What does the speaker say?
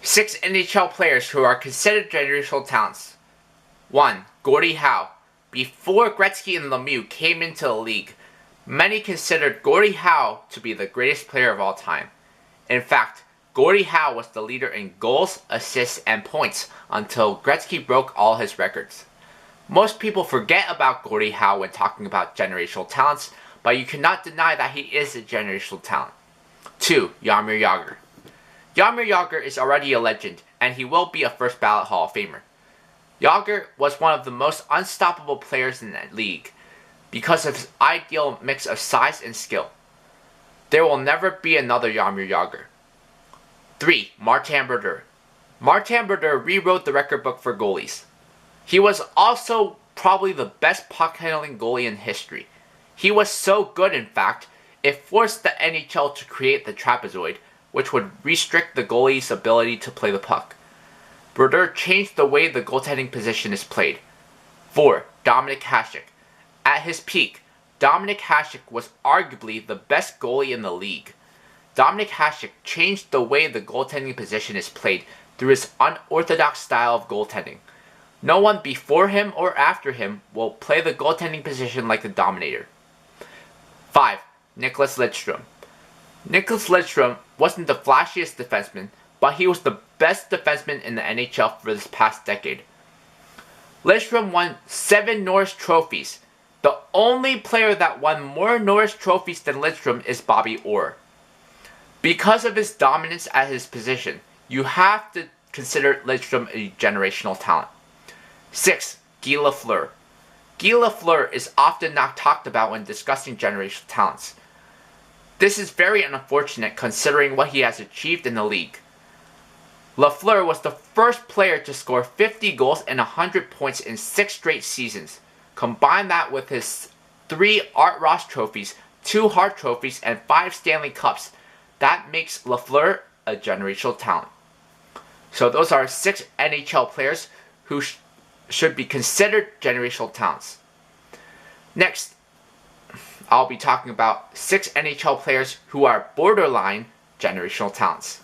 6 NHL players who are considered generational talents. 1. Gordie Howe. Before Gretzky and Lemieux came into the league, many considered Gordie Howe to be the greatest player of all time. In fact, Gordie Howe was the leader in goals, assists, and points until Gretzky broke all his records. Most people forget about Gordie Howe when talking about generational talents, but you cannot deny that he is a generational talent. 2. Jarmoir Jagr. Jarmoir Jagr is already a legend, and he will be a first ballot Hall of Famer. Jagr was one of the most unstoppable players in the league because of his ideal mix of size and skill. There will never be another Jarmoir Jagr. 3. Martin Brodeur. Martin Brodeur rewrote the record book for goalies. He was also probably the best puck-handling goalie in history. He was so good, in fact, it forced the NHL to create the trapezoid, which would restrict the goalie's ability to play the puck. Brodeur changed the way the goaltending position is played. 4. Dominik Hasek. At his peak, Dominik Hasek was arguably the best goalie in the league. Dominik Hasek changed the way the goaltending position is played through his unorthodox style of goaltending. No one before him or after him will play the goaltending position like the Dominator. 5. Nicklas Lidstrom. Nicklas Lidstrom wasn't the flashiest defenseman, but he was the best defenseman in the NHL for this past decade. Lidstrom won 7 Norris trophies. The only player that won more Norris trophies than Lidstrom is Bobby Orr. Because of his dominance at his position, you have to consider Lidstrom a generational talent. 6. Guy Lafleur. Guy Lafleur is often not talked about when discussing generational talents. This is very unfortunate considering what he has achieved in the league. Lafleur was the first player to score 50 goals and 100 points in 6 straight seasons. Combine that with his 3 Art Ross trophies, 2 Hart trophies, and 5 Stanley Cups. That makes Lafleur a generational talent. So those are 6 NHL players who should be considered generational talents. Next, I'll be talking about 6 NHL players who are borderline generational talents.